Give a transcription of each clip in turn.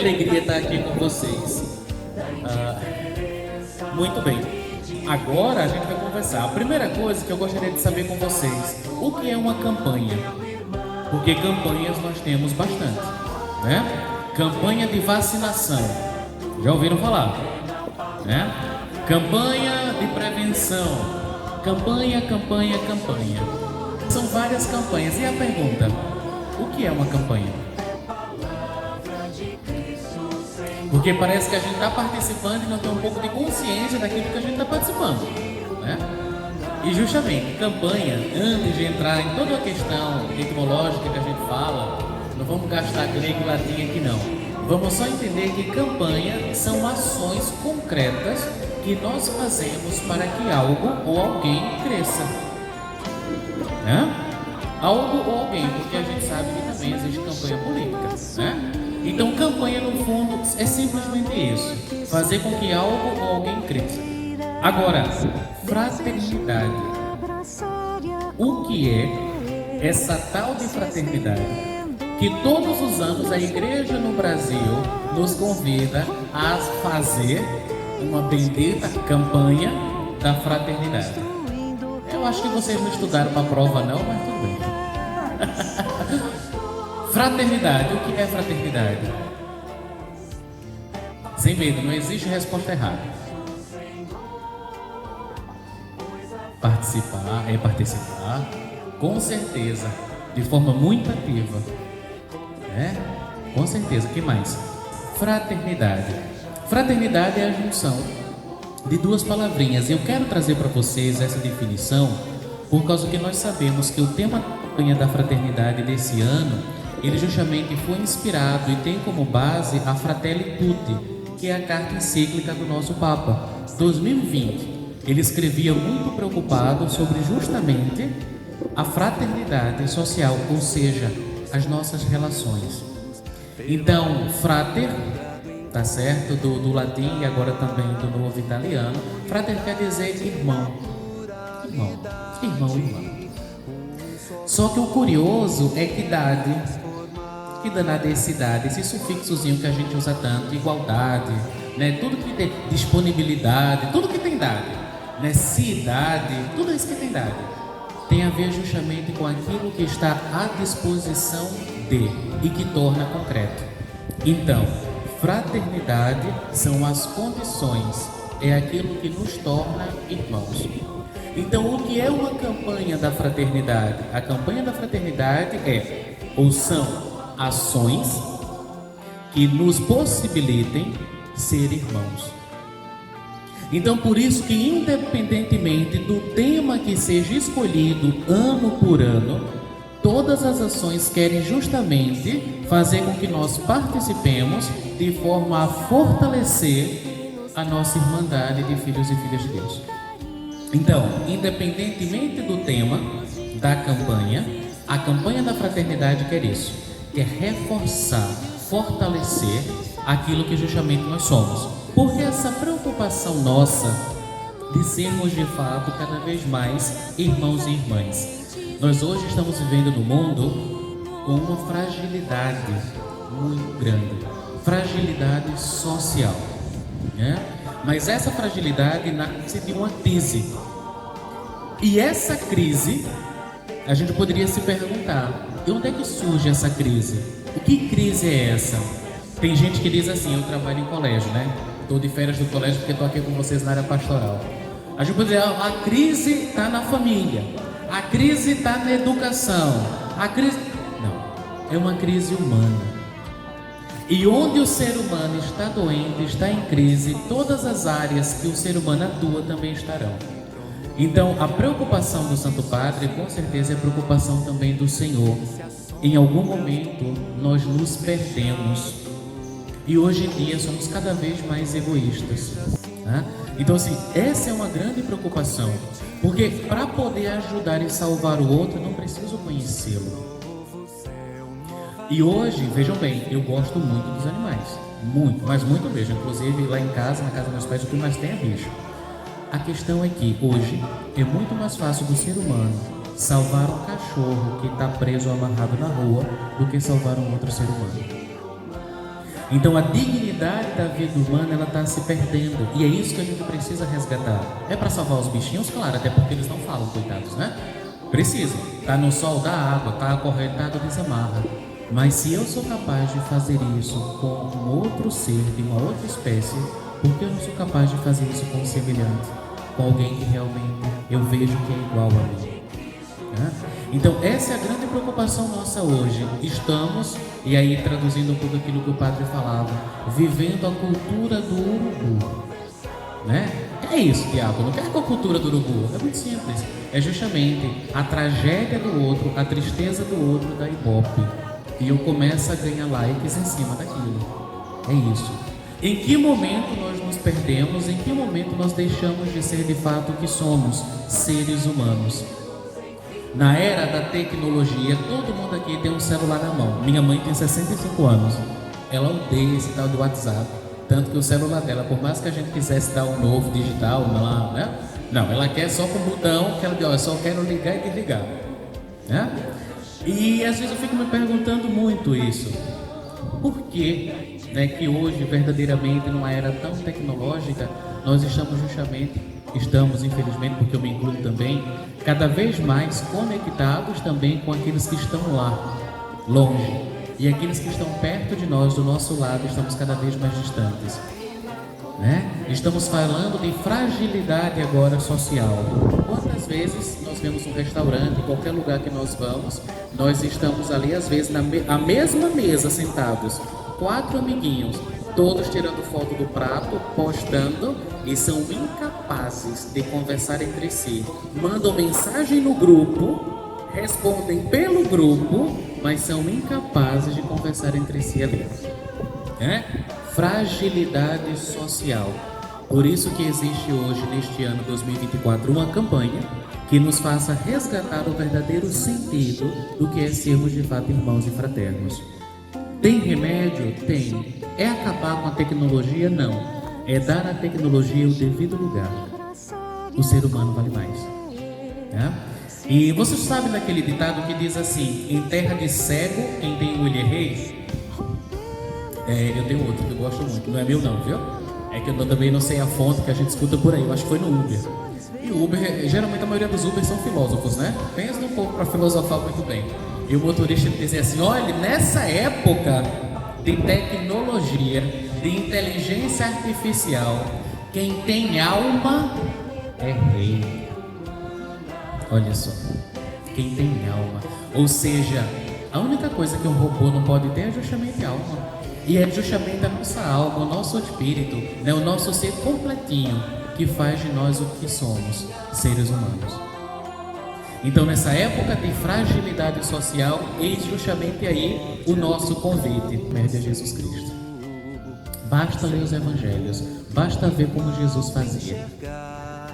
alegria estar aqui com vocês. Muito bem. Agora a gente vai conversar. A primeira coisa que eu gostaria de saber com vocês: o que é uma campanha? Porque campanhas nós temos bastante, né? Campanha de vacinação. Já ouviram falar? Né? Campanha de prevenção. Campanha. São várias campanhas. E a pergunta: o que é uma campanha? Porque parece que a gente está participando e não tem um pouco de consciência daquilo que a gente está participando, né? E justamente, campanha, antes de entrar em toda a questão etimológica que a gente fala, não vamos gastar grego e latim aqui não. Vamos só entender que campanha são ações concretas que nós fazemos para que algo ou alguém cresça, né? Algo ou alguém, porque a gente sabe que também existe campanha política, né? Então, campanha, no fundo, é simplesmente isso: fazer com que algo ou alguém cresça. Agora, fraternidade. O que é essa tal de fraternidade? Que todos os anos a igreja no Brasil nos convida a fazer uma bendita campanha da fraternidade. Eu acho que vocês não estudaram para a prova não, mas tudo bem. Fraternidade, o que é fraternidade? Sem medo, não existe resposta errada. Participar, com certeza, de forma muito ativa, né? Com certeza. O que mais? Fraternidade. Fraternidade é a junção de duas palavrinhas. Eu quero trazer para vocês essa definição por causa que nós sabemos que o tema da fraternidade desse ano, ele justamente foi inspirado e tem como base a Fratelli Tutti, que é a carta encíclica do nosso Papa, 2020. Ele escrevia muito preocupado sobre justamente a fraternidade social, ou seja, as nossas relações. Então, frater, tá certo, do latim e agora também do novo italiano. Frater quer dizer irmão. Irmão. Só que o curioso é que danada é esse idade, esse sufixozinho que a gente usa tanto, igualdade, né? Tudo que tem disponibilidade, tudo que tem idade, né? Cidade, tudo isso que tem idade, tem a ver justamente com aquilo que está à disposição de e que torna concreto. Então, fraternidade são as condições, é aquilo que nos torna irmãos. Então, o que é uma campanha da fraternidade? A campanha da fraternidade são ações que nos possibilitem ser irmãos. Então, por isso que, independentemente do tema que seja escolhido ano por ano, todas as ações querem justamente fazer com que nós participemos de forma a fortalecer a nossa irmandade de filhos e filhas de Deus. Então, independentemente do tema da campanha, a campanha da fraternidade quer isso, quer reforçar, fortalecer aquilo que justamente nós somos. Porque essa preocupação nossa de sermos de fato cada vez mais irmãos e irmãs. Nós hoje estamos vivendo no mundo com uma fragilidade muito grande, fragilidade social, né? Mas essa fragilidade nasce de uma crise. E essa crise, a gente poderia se perguntar: de onde é que surge essa crise? O que crise é essa? Tem gente que diz assim: eu trabalho em colégio, né? Estou de férias do colégio porque estou aqui com vocês na área pastoral. A gente pode dizer: a crise está na família, a crise está na educação, a crise... Não, é uma crise humana. E onde o ser humano está doente, está em crise, todas as áreas que o ser humano atua também estarão. Então, a preocupação do Santo Padre, com certeza, é a preocupação também do Senhor. Em algum momento, nós nos perdemos. E hoje em dia, somos cada vez mais egoístas, né? Então, assim, essa é uma grande preocupação. Porque para poder ajudar e salvar o outro, eu não preciso conhecê-lo. E hoje, vejam bem, eu gosto muito dos animais, muito, mas muito mesmo. Inclusive lá em casa, na casa dos meus pais, o que mais tem é bicho. A questão é que hoje é muito mais fácil do ser humano salvar um cachorro que está preso ou amarrado na rua do que salvar um outro ser humano. Então a dignidade da vida humana, ela está se perdendo, e é isso que a gente precisa resgatar. É para salvar os bichinhos, claro, até porque eles não falam, coitados, né? Precisa, tá no sol, dá água, tá acorrentado, desamarra. Mas se eu sou capaz de fazer isso com um outro ser, de uma outra espécie, por que eu não sou capaz de fazer isso com um semelhante? Com alguém que realmente eu vejo que é igual a mim? Então essa é a grande preocupação nossa hoje. Estamos, e aí traduzindo um pouco aquilo que o padre falava, vivendo a cultura do urubu, né? É isso, Tiago, não quer com a cultura do urubu, é muito simples. É justamente a tragédia do outro, a tristeza do outro da Ibope, e eu começo a ganhar likes em cima daquilo. É isso. Em que momento nós nos perdemos? Em que momento nós deixamos de ser de fato o que somos, seres humanos? Na era da tecnologia, todo mundo aqui tem um celular na mão. Minha mãe tem 65 anos. Ela odeia esse tal de WhatsApp. Tanto que o celular dela, por mais que a gente quisesse dar um novo digital, né? Não, ela quer só com o botão, que ela diz, ó, eu só quero ligar e desligar. Né? E às vezes eu fico me perguntando muito isso. Por que, né, que hoje, verdadeiramente, numa era tão tecnológica, nós estamos infelizmente, porque eu me incluo também, cada vez mais conectados também com aqueles que estão lá, longe. E aqueles que estão perto de nós, do nosso lado, estamos cada vez mais distantes. Né? Estamos falando de fragilidade agora social. Quantas vezes nós vemos um restaurante, em qualquer lugar que nós vamos, nós estamos ali, às vezes, à mesma mesa, sentados, 4 amiguinhos, todos tirando foto do prato, postando, e são incapazes de conversar entre si. Mandam mensagem no grupo, respondem pelo grupo, mas são incapazes de conversar entre si ali. Fragilidade social. Por isso que existe hoje, neste ano 2024, uma campanha que nos faça resgatar o verdadeiro sentido do que é sermos de fato irmãos e fraternos. Tem remédio? Tem. É acabar com a tecnologia? Não. É dar à tecnologia o devido lugar. O ser humano vale mais. E você sabe daquele ditado que diz assim: em terra de cego, quem tem olho é rei? Eu tenho outro que eu gosto muito, não é meu não, viu? É que eu também não sei a fonte que a gente escuta por aí, eu acho que foi no Uber. E o Uber, geralmente a maioria dos Uber são filósofos, né? Pensa um pouco para filosofar muito bem. E o motorista dizia assim: olha, nessa época de tecnologia, de inteligência artificial, quem tem alma é rei. Olha só, quem tem alma. Ou seja, a única coisa que um robô não pode ter é justamente a alma. E é justamente a nossa alma, o nosso espírito, né, o nosso ser completinho, que faz de nós o que somos, seres humanos. Então, nessa época de fragilidade social, eis justamente aí o nosso convite, pede a Jesus Cristo. Basta ler os evangelhos, basta ver como Jesus fazia.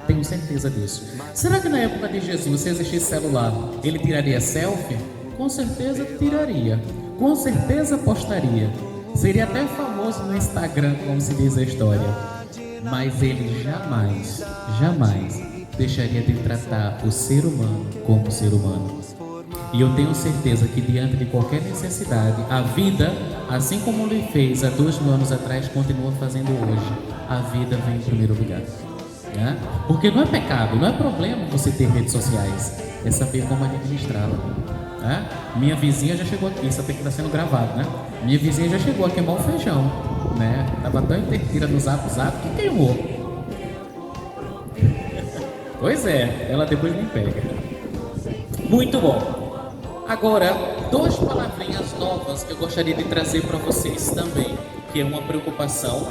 Tenho certeza disso. Será que na época de Jesus, se existisse celular, ele tiraria selfie? Com certeza tiraria. Com certeza postaria. Seria até famoso no Instagram, como se diz a história. Mas ele jamais deixaria de tratar o ser humano como ser humano. E eu tenho certeza que diante de qualquer necessidade, a vida, assim como ele fez há 2000 anos atrás, continua fazendo hoje. A vida vem em primeiro lugar. Porque não é pecado, não é problema você ter redes sociais. É saber como administrá-la. Minha vizinha já chegou aqui, isso aqui está sendo gravado, né? Minha vizinha já chegou a queimar o feijão, né? Tava tão intertida no zap que queimou. Pois é, ela depois me pega. Muito bom. Agora, 2 palavrinhas novas que eu gostaria de trazer para vocês também, que é uma preocupação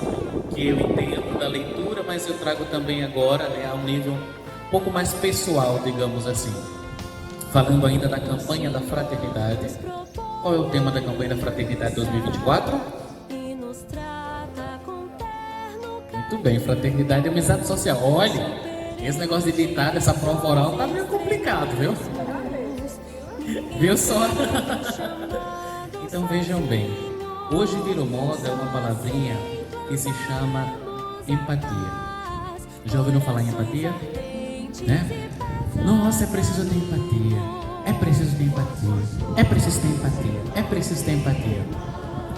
que eu entendo da leitura, mas eu trago também agora, né, a um nível um pouco mais pessoal, digamos assim. Falando ainda da campanha da fraternidade. Qual é o tema da campanha da fraternidade 2024? Muito bem, fraternidade e amizade social. Olha, esse negócio de ditado, essa prova oral tá meio complicado, viu? Viu só? Então vejam bem, hoje virou moda uma palavrinha que se chama empatia. Já ouviram falar em empatia? Né? Nossa, é preciso ter empatia. É preciso ter empatia. É preciso ter empatia. É preciso ter empatia.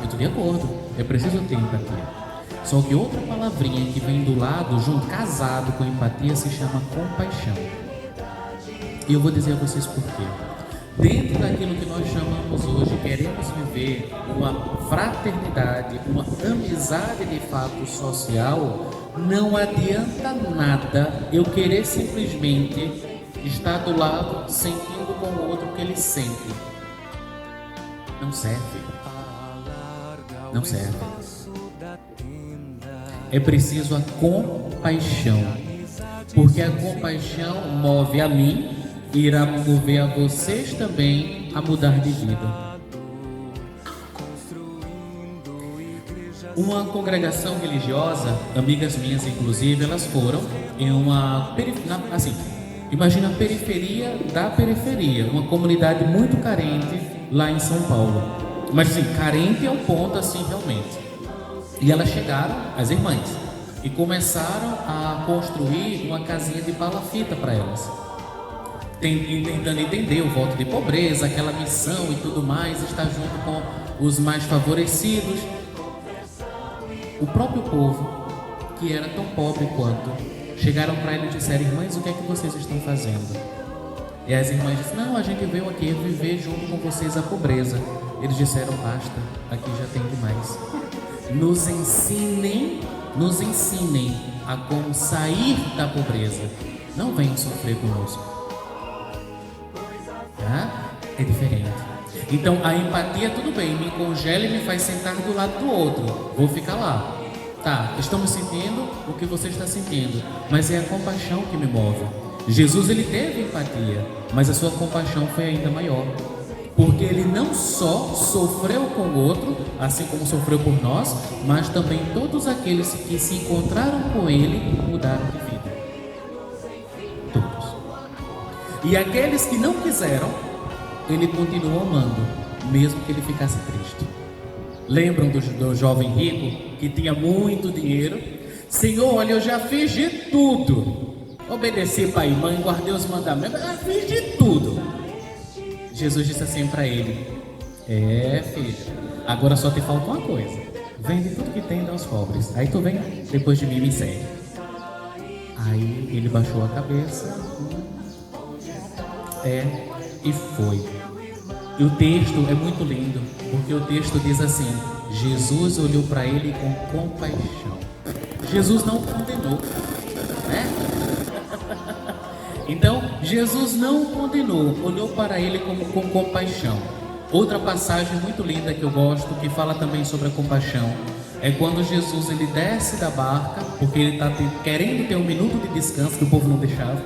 Eu estou de acordo, é preciso ter empatia. Só que outra palavrinha que vem do lado, junto, casado com empatia, se chama compaixão. E eu vou dizer a vocês por quê. Dentro daquilo que nós chamamos hoje, queremos viver uma fraternidade, uma amizade de fato social, não adianta nada eu querer simplesmente estar do lado sentindo com o outro o que ele sente. Não serve. Não serve. É preciso a compaixão, porque a compaixão move a mim e irá mover a vocês também a mudar de vida. Uma congregação religiosa, amigas minhas inclusive, elas foram em uma assim, imagina a periferia da periferia, uma comunidade muito carente lá em São Paulo, mas assim, carente ao ponto assim realmente. E elas chegaram, as irmãs, e começaram a construir uma casinha de palafita para elas, tentando entender o voto de pobreza, aquela missão e tudo mais, estar junto com os mais favorecidos. O próprio povo, que era tão pobre quanto, chegaram para ele e disseram: irmãs, o que é que vocês estão fazendo? E as irmãs disseram: não, a gente veio aqui viver junto com vocês a pobreza. Eles disseram: basta, aqui já tem demais. Nos ensinem a como sair da pobreza. Não venham sofrer conosco. É diferente. Então a empatia, tudo bem, me congela e me faz sentar do lado do outro. Vou ficar lá. Tá, estamos sentindo o que você está sentindo, mas é a compaixão que me move. Jesus, ele teve empatia, mas a sua compaixão foi ainda maior, porque ele não só sofreu com o outro, assim como sofreu por nós, mas também todos aqueles que se encontraram com ele mudaram de vida. Todos. E aqueles que não quiseram, ele continuou amando, mesmo que ele ficasse triste. Lembram do jovem rico que tinha muito dinheiro? Senhor, olha, eu já fiz de tudo. Obedeci pai e mãe, guardei os mandamentos, eu fiz de tudo. Jesus disse assim para ele: filho, agora só te falta uma coisa. Vende tudo que tem e dá aos pobres. Aí tu vem depois de mim e me segue. Aí ele baixou a cabeça e foi. E o texto é muito lindo, porque o texto diz assim: Jesus olhou para ele com compaixão. Jesus não condenou, né? Então, Jesus não condenou, olhou para ele com compaixão. Outra passagem muito linda que eu gosto, que fala também sobre a compaixão, é quando Jesus ele desce da barca, porque ele está querendo ter um minuto de descanso que o povo não deixava.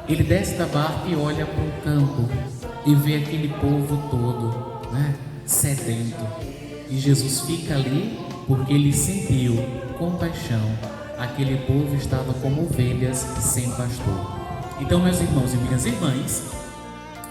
Ele desce da barca e olha para o campo e vê aquele povo todo, né, sedento. E Jesus fica ali porque ele sentiu compaixão. Aquele povo estava como ovelhas sem pastor. Então, meus irmãos e minhas irmãs,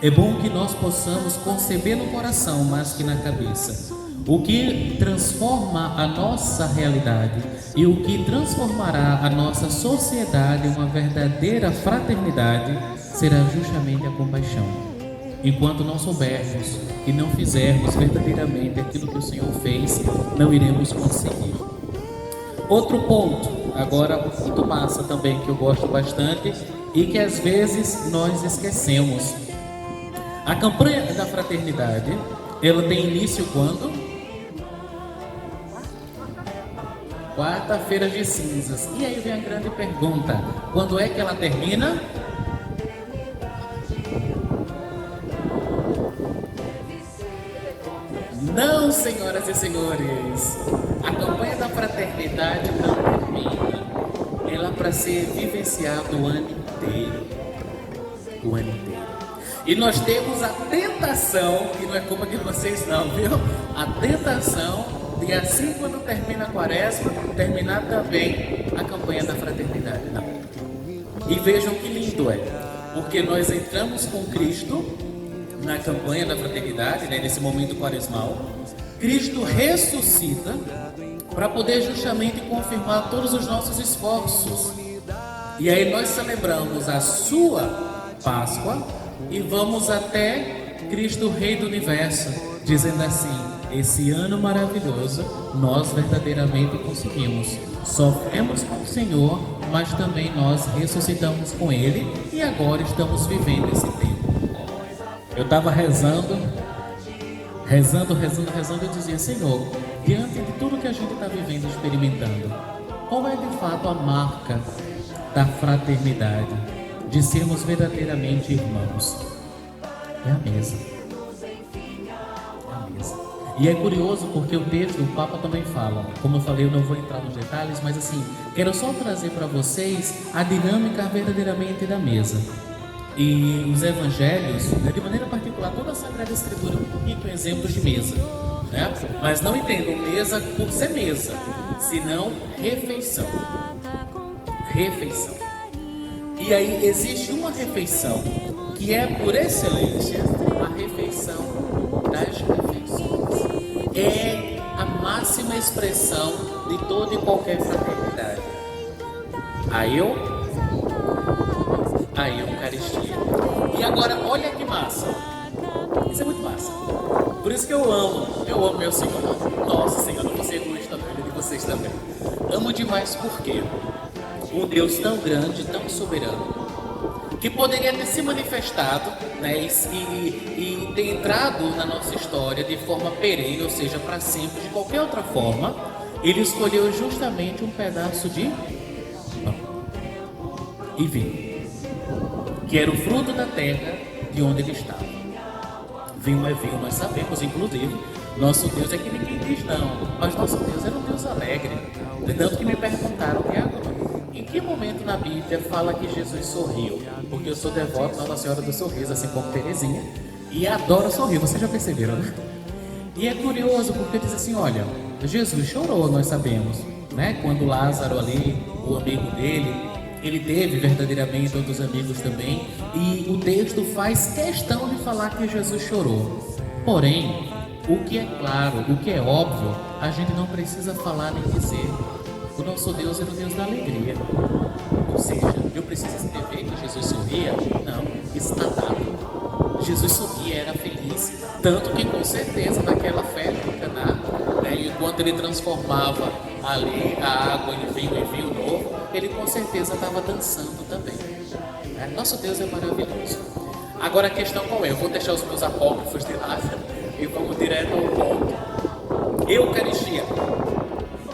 é bom que nós possamos conceber no coração mais que na cabeça o que transforma a nossa realidade e o que transformará a nossa sociedade em uma verdadeira fraternidade será justamente a compaixão. Enquanto não soubermos e não fizermos verdadeiramente aquilo que o Senhor fez, não iremos conseguir. Outro ponto, agora muito massa também, que eu gosto bastante e que às vezes nós esquecemos. A campanha da fraternidade, ela tem início quando? Quarta-feira de cinzas. E aí vem a grande pergunta: quando é que ela termina? Não, senhoras e senhores, a campanha da fraternidade não termina. Ela é para ser vivenciada o ano inteiro. O ano inteiro. E nós temos a tentação, que não é culpa de vocês não, viu? A tentação de, assim quando termina a quaresma, terminar também a campanha da fraternidade. Não. E vejam que lindo é, porque nós entramos com Cristo na campanha da fraternidade, né, nesse momento quaresmal. Cristo ressuscita para poder justamente confirmar todos os nossos esforços. E aí nós celebramos a sua Páscoa e vamos até Cristo Rei do Universo, dizendo assim: esse ano maravilhoso, nós verdadeiramente conseguimos. Sofremos com o Senhor, mas também nós ressuscitamos com Ele e agora estamos vivendo esse tempo. Eu estava rezando e dizia: Senhor, diante de tudo que a gente está vivendo e experimentando, qual é de fato a marca da fraternidade, de sermos verdadeiramente irmãos? É a mesa. E é curioso porque o texto, o Papa também fala, como eu falei, eu não vou entrar nos detalhes, mas assim, quero só trazer para vocês a dinâmica verdadeiramente da mesa. E os evangelhos, de maneira particular, toda a Sagrada Escritura é um rico em exemplos de mesa, né? Mas não entendam mesa por ser mesa, senão refeição. Refeição. E aí existe uma refeição que é, por excelência, a refeição das refeições. É a máxima expressão de toda e qualquer fraternidade. A Eucaristia. E agora, olha que massa. Isso é muito massa. Por isso que eu amo meu Senhor. Nossa Senhor, eu não consigo egoísta também, de vocês também. Amo demais porque um Deus tão grande, tão soberano, que poderia ter se manifestado, né, e ter entrado na nossa história de forma perene, ou seja, para sempre, de qualquer outra forma, Ele escolheu justamente um pedaço de pão e vinho, que era o fruto da terra de onde Ele estava. Vinho é vinho, nós sabemos, inclusive, nosso Deus é que ninguém diz não, mas nosso Deus era um Deus alegre. Tanto que me perguntaram, em que momento na Bíblia fala que Jesus sorriu? Porque eu sou devoto da Nossa Senhora do Sorriso, assim como Terezinha, e adoro sorrir, vocês já perceberam, né? E é curioso porque diz assim, olha, Jesus chorou, nós sabemos, né? Quando Lázaro ali, o amigo dele, ele teve verdadeiramente outros amigos também, e o texto faz questão de falar que Jesus chorou. Porém, o que é claro, o que é óbvio, a gente não precisa falar nem dizer. O nosso Deus era o Deus da alegria. Ou seja, eu preciso escrever que Jesus sorria? Não, isso está dado. Jesus sorria, era feliz. Tanto que com certeza naquela festa de Caná, né, enquanto ele transformava ali a água em vinho novo, ele com certeza estava dançando também. Nosso Deus é maravilhoso. Agora a questão qual é? Eu vou deixar os meus apócrifos de lado e vamos direto ao ponto. Eucaristia.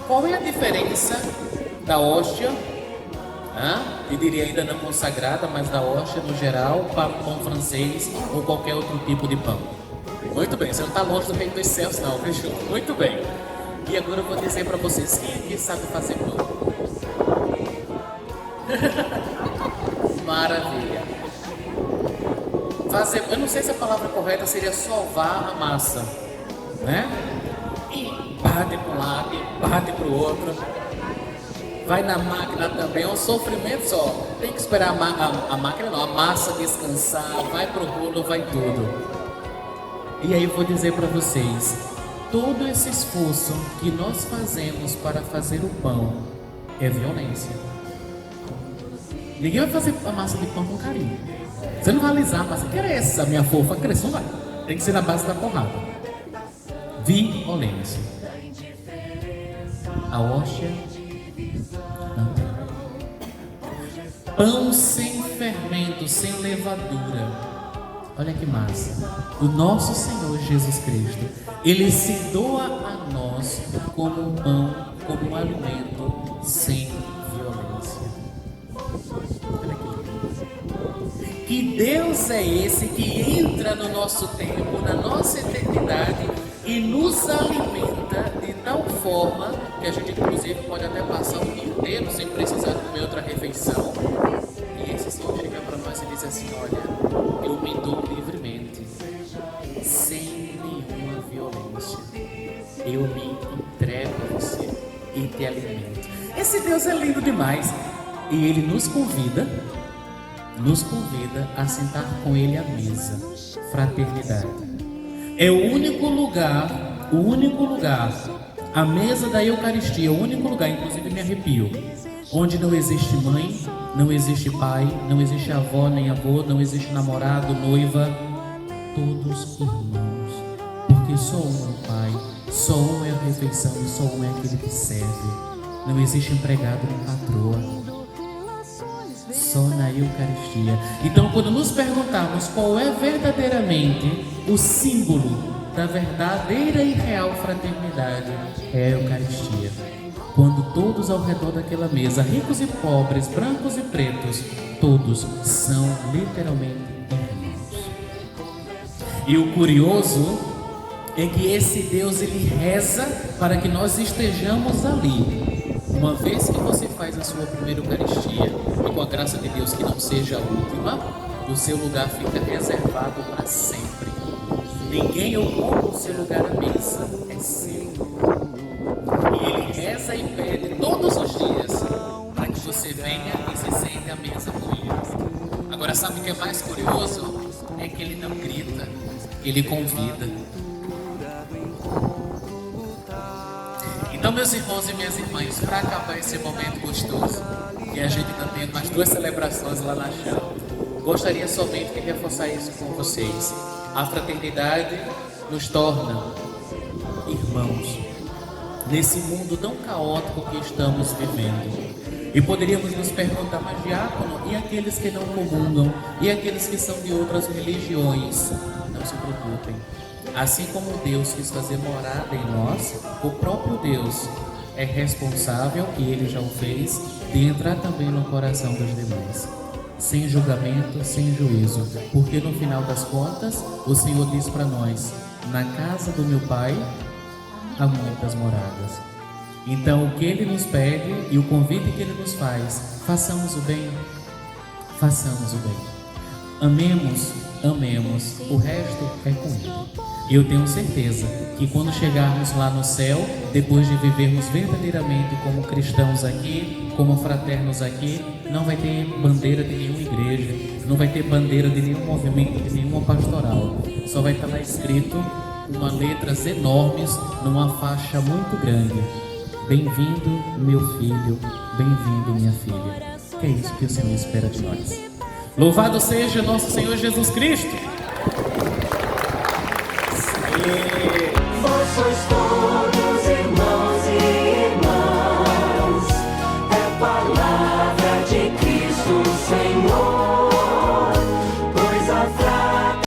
Qual é a diferença da hóstia, eu diria ainda não consagrada, mas da hóstia no geral, para o pão francês ou qualquer outro tipo de pão? Muito bem, você não está longe do reino dos céus não, fechou? Muito bem. E agora eu vou dizer para vocês, quem aqui sabe fazer pão? Maravilha. Eu não sei se a palavra correta seria sovar a massa, né? E bate para um lado, bate para o outro. Vai na máquina também, é um sofrimento só. Tem que esperar a máquina não, a massa descansar, vai pro rolo, vai tudo. E aí eu vou dizer para vocês, todo esse esforço que nós fazemos para fazer o pão é violência. Ninguém vai fazer a massa de pão com carinho. Você não vai alisar a massa, cresce a minha fofa, cresce, não vai. Tem que ser na base da porrada. Violência. A hóstia não tem. Pão sem fermento, sem levadura. Olha que massa. O nosso Senhor Jesus Cristo, Ele se doa a nós como um pão, como um alimento sem violência. Olha que lindo. Que Deus é esse que entra no nosso tempo, na nossa eternidade e nos alimenta de tal forma que a gente inclusive pode até passar o dia inteiro sem precisar comer outra refeição. E esse Senhor chega para nós e diz assim, olha, eu me dou livremente, sem nenhuma violência. Eu me entrego a você e te alimento. Esse Deus é lindo demais. E Ele nos convida a sentar com Ele à mesa. Fraternidade. É o único lugar, a mesa da Eucaristia, o único lugar, inclusive me arrepio, onde não existe mãe, não existe pai, não existe avó nem avô, não existe namorado, noiva, todos irmãos, porque só um é o Pai, só um é a refeição e só um é aquele que serve. Não existe empregado nem patroa, só na Eucaristia. Então, quando nos perguntarmos qual é verdadeiramente o símbolo da verdadeira e real fraternidade, é a Eucaristia. Quando todos ao redor daquela mesa, ricos e pobres, brancos e pretos, todos são literalmente irmãos. E o curioso é que esse Deus, ele reza para que nós estejamos ali. Uma vez que você faz a sua primeira Eucaristia, e com a graça de Deus que não seja a última, o seu lugar fica reservado para sempre. Ninguém ocupa o seu lugar à mesa, é seu. E ele reza e pede todos os dias para que você venha e se sente à mesa com ele. Agora, sabe o que é mais curioso? É que ele não grita, ele convida. Então, meus irmãos e minhas irmãs, para acabar esse momento gostoso, e a gente está tendo mais 2 celebrações lá na chave, gostaria somente de reforçar isso com vocês. A fraternidade nos torna irmãos nesse mundo tão caótico que estamos vivendo. E poderíamos nos perguntar, mas diácono, e aqueles que não comungam? E aqueles que são de outras religiões? Não se preocupem. Assim como Deus quis fazer morada em nós, o próprio Deus é responsável, e Ele já o fez, de entrar também no coração dos demais. Sem julgamento, sem juízo, porque no final das contas, o Senhor diz para nós: na casa do meu Pai há muitas moradas. Então, o que Ele nos pede e o convite que Ele nos faz, façamos o bem, façamos o bem. Amemos, amemos, o resto é com Ele. E eu tenho certeza que quando chegarmos lá no céu, depois de vivermos verdadeiramente como cristãos aqui, como fraternos aqui, não vai ter bandeira de nenhuma igreja, não vai ter bandeira de nenhum movimento, de nenhuma pastoral. Só vai estar lá escrito, uma letras enormes, numa faixa muito grande: bem-vindo, meu filho, bem-vindo, minha filha. Que é isso que o Senhor espera de nós. Louvado seja nosso Senhor Jesus Cristo!